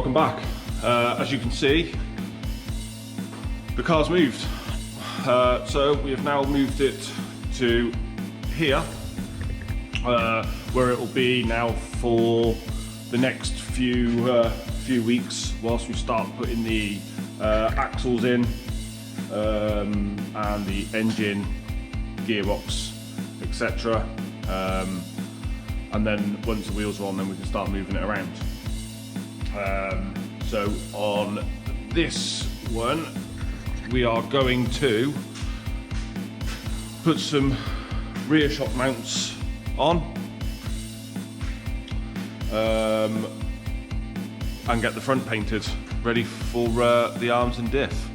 welcome back. As you can see, the car's moved. So we have now moved it to here, where it will be now for the next few weeks whilst we start putting the axles in and the engine, gearbox, etc. And then once the wheels are on, then we can start moving it around. So on this one, we are going to put some rear shock mounts on and get the front painted, ready for the arms and diff.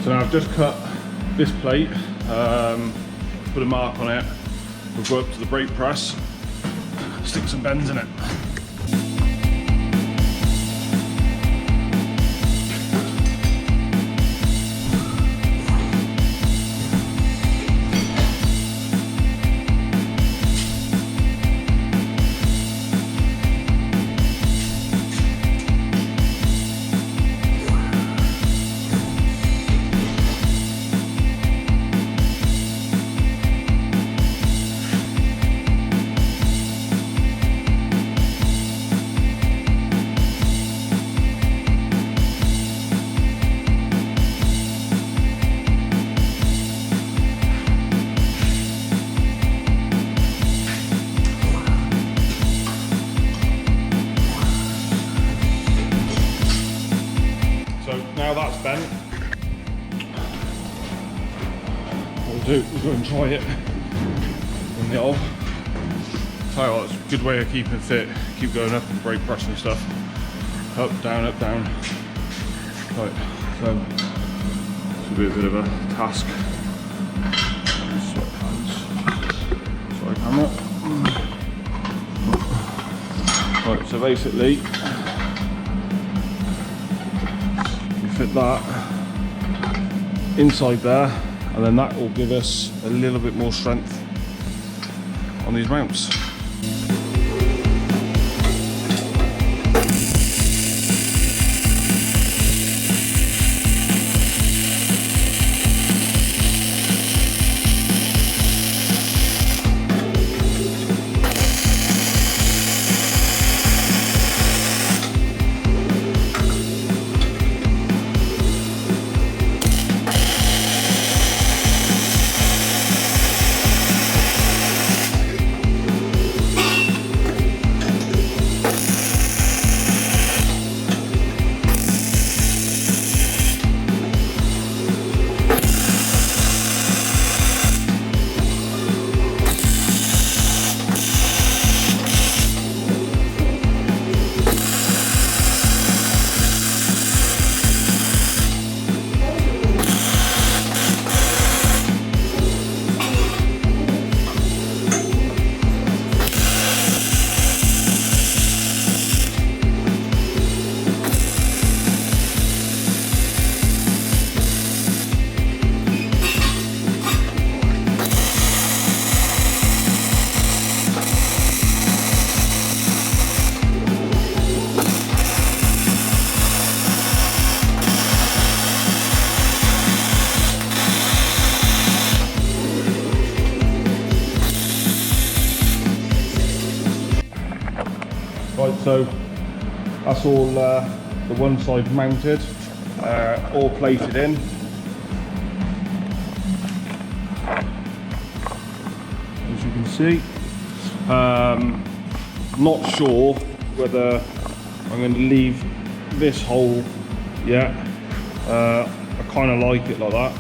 So now I've just cut this plate, put a mark on it, we'll go up to the brake press, stick some bends in it. do is go and try it on the old. Tell you what, it's a good way of keeping fit. Keep going up and brake press and stuff. Up, down, up, down. Right, so this will be a bit of a task. Swap hands. Sorry, camera. Right, so basically, you fit that inside there, and then that will give us a little bit more strength on these mounts. Right, so that's all the one side mounted, all plated in. As you can see, not sure whether I'm going to leave this hole yet. I kind of like it like that.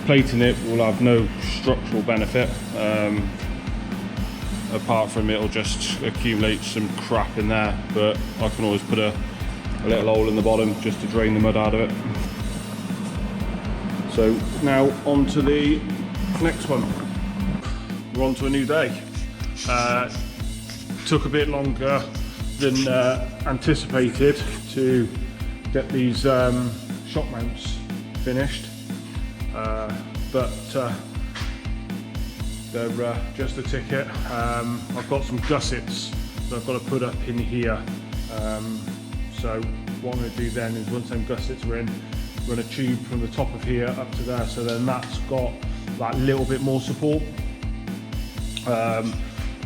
Plating it will have no structural benefit. Apart from it'll just accumulate some crap in there, but I can always put a little hole in the bottom just to drain the mud out of it. So now on to the next one. We're on to a new day. Took a bit longer than anticipated to get these shock mounts finished, but they're just a ticket. I've got some gussets that I've got to put up in here. So what I'm going to do then is, once them gussets are in, run a tube from the top of here up to there, so then that's got that little bit more support.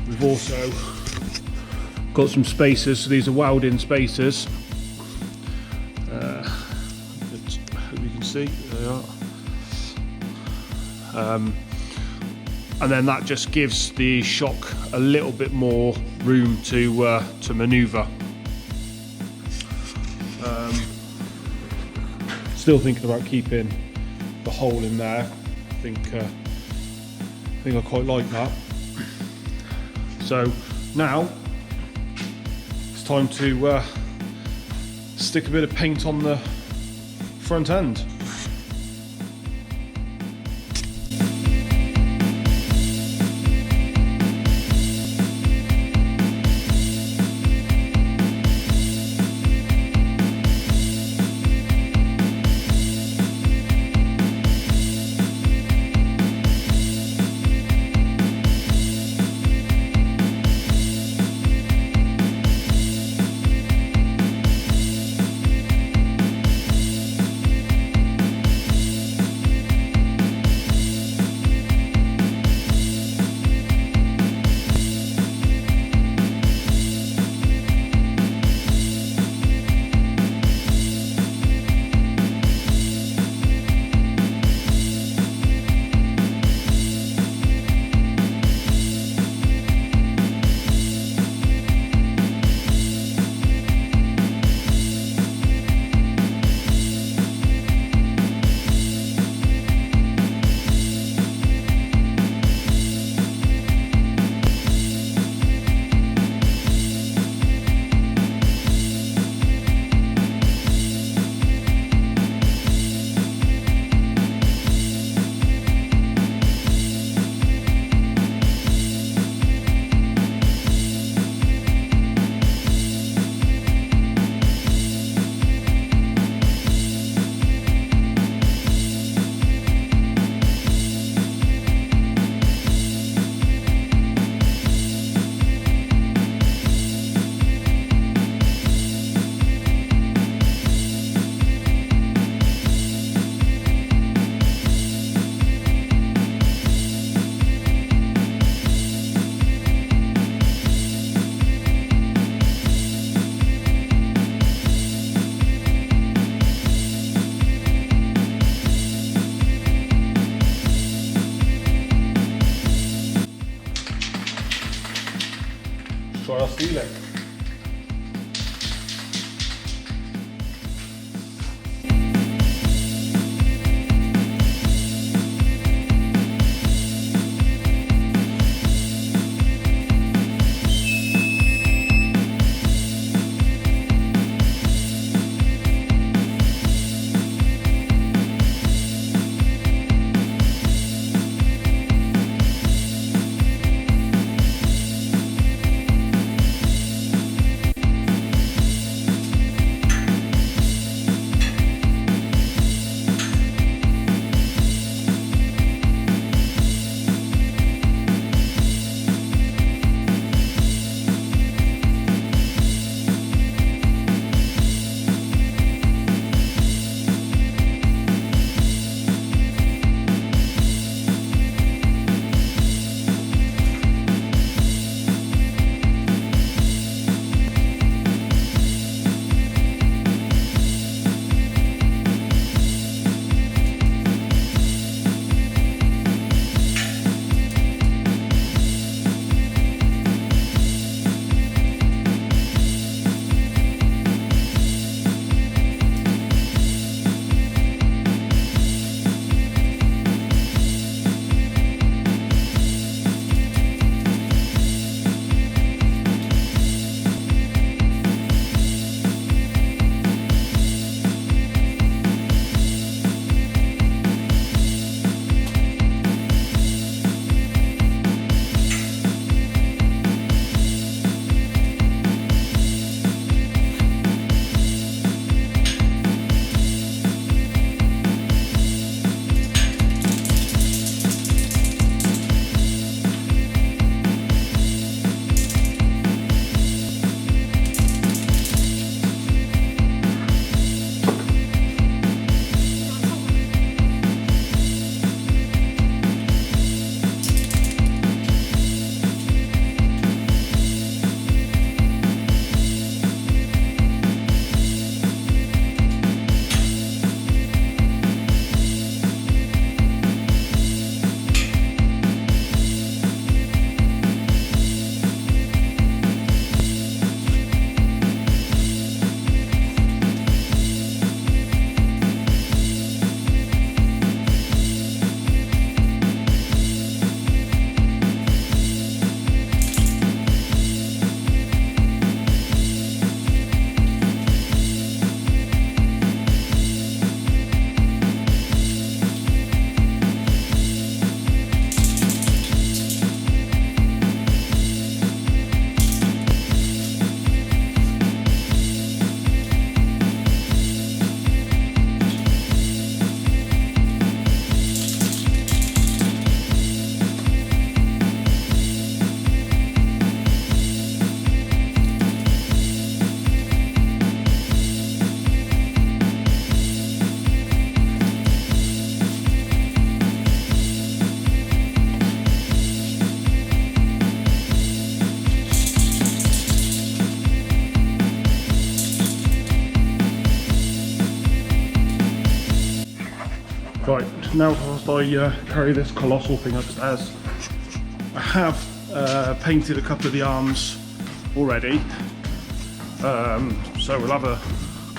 We've also got some spacers, so these are wound-in spacers. Hope you can see, there they are. And then that just gives the shock a little bit more room to manoeuvre. Still thinking about keeping the hole in there. I think I quite like that. So now it's time to stick a bit of paint on the front end. our stealing. Right, now whilst I carry this colossal thing upstairs, I have painted a couple of the arms already, so we'll have a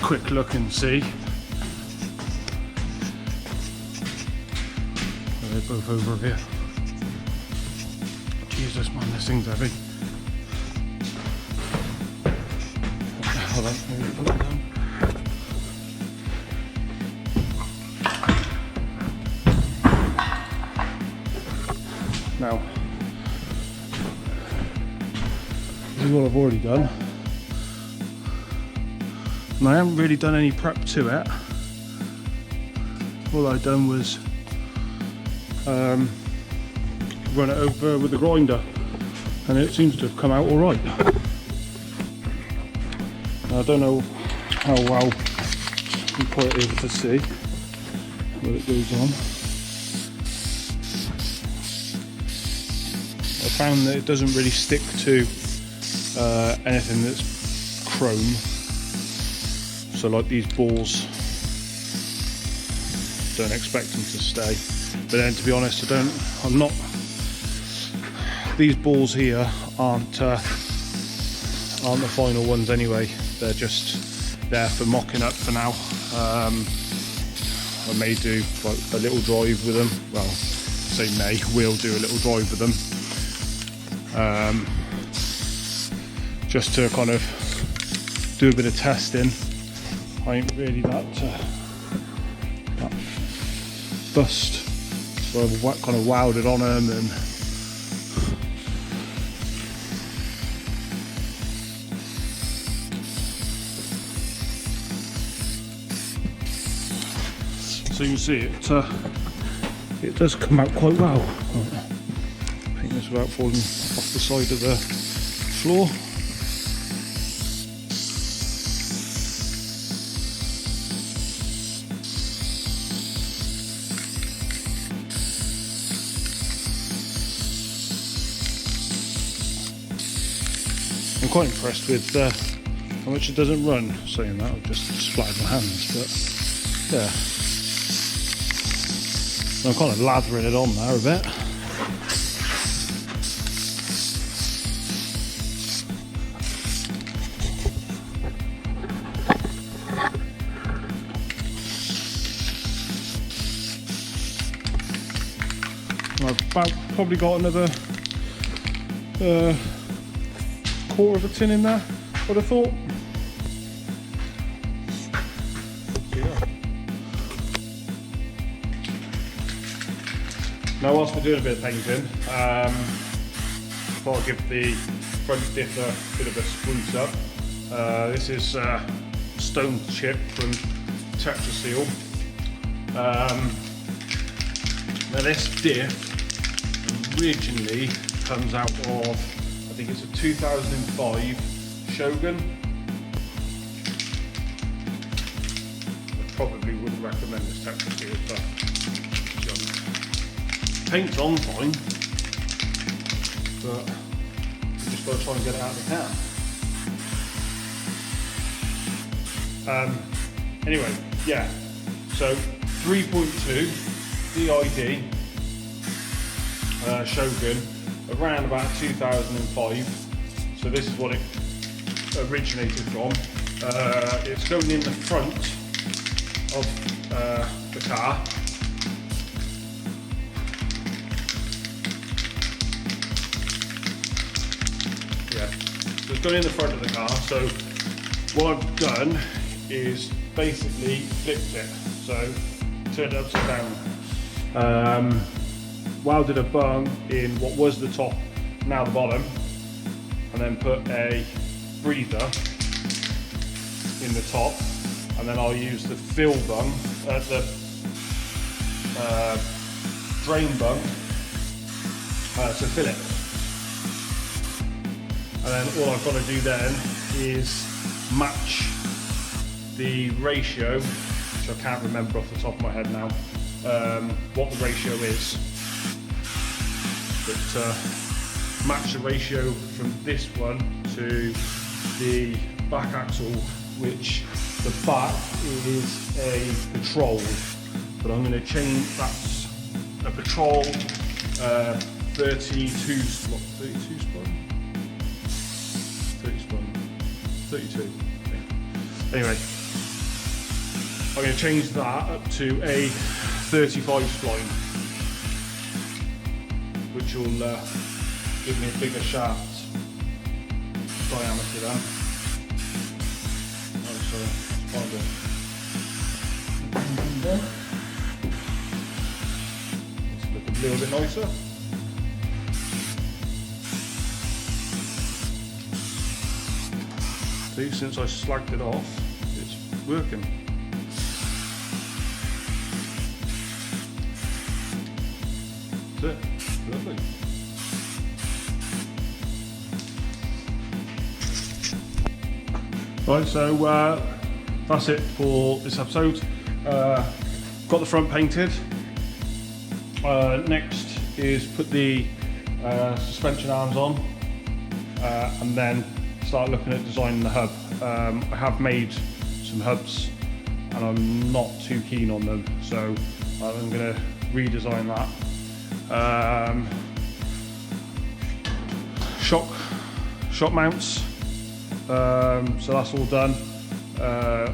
quick look and see. They're both over here. Jesus man, this thing's heavy. Hold on, maybe put it down. Now, this is what I've already done, and I haven't really done any prep to it. All I've done was run it over with the grinder, and it seems to have come out all right. Now, I don't know how well you put it able to see what it goes on. I found that it doesn't really stick to anything that's chrome, so like these balls, don't expect them to stay. But then, to be honest, these balls here aren't aren't the final ones anyway. They're just there for mocking up for now. I may do like a little drive with them. Well, say may, we'll do a little drive with them. Just to kind of do a bit of testing. I ain't really that fussed, so I've kind of wowed it on them and so you can see it does come out quite well. I think it's about falling off the side of the floor. I'm quite impressed with how much it doesn't run. Saying that, I've just splattered my hands, but yeah. I'm kind of lathering it on there a bit. I've probably got another quarter of a tin in there, I'd have thought. Yeah. Now whilst we're doing a bit of painting, thought I'd give the front diff a bit of a spruce up. This is stone chip from Tetraseal. Now this diff originally comes out of, I think it's a 2005 Shogun. I probably wouldn't recommend this Tetraseal stuff. Paint's on fine, but you just got to try and get it out of the can. Anyway, yeah, so 3.2 DID Shogun around about 2005. So this is what it originated from. It's going in the front of the car. Yeah, so it's going in the front of the car. So what I've done is basically flipped it. So turned it upside down. Welded a bung in what was the top, now the bottom, and then put a breather in the top, and then I'll use the fill bung, the drain bung to fill it. And then all I've got to do then is match the ratio, which I can't remember off the top of my head now, what the ratio is. But match the ratio from this one to the back axle, which the back is a patrol, but I'm going to change, that's a patrol 32 spline, 32. Anyway, I'm going to change that up to a 35 spline, which will give me a bigger shaft diameter then. Oh, sorry, let's find it. Let's look a little bit nicer. See, since I slagged it off, it's working. That's it. Lovely. Right, so that's it for this episode. Got the front painted. Next is put the suspension arms on, and then start looking at designing the hub. I have made some hubs and I'm not too keen on them, so I'm going to redesign that. Shock mounts, So that's all done.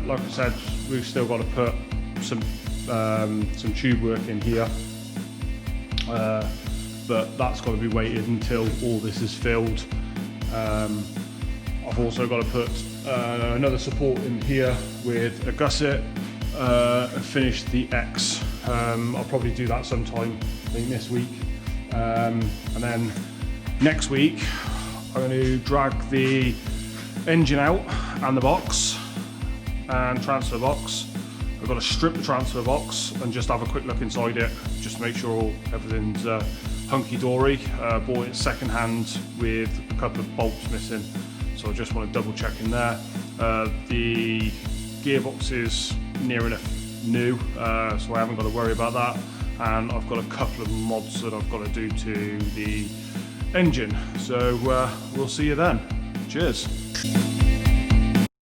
Like I said, we've still got to put some tube work in here, but that's got to be waited until all this is filled. I've also got to put another support in here with a gusset, finish the X. I'll probably do that sometime, I think this week. And then next week, I'm going to drag the engine out and the box and transfer box. I've got to strip the transfer box and just have a quick look inside it, just to make sure everything's hunky-dory. Bought it second hand with a couple of bolts missing, so I just want to double check in there. The gearbox is near enough new, so I haven't got to worry about that. And I've got a couple of mods that I've got to do to the engine. So we'll see you then. Cheers.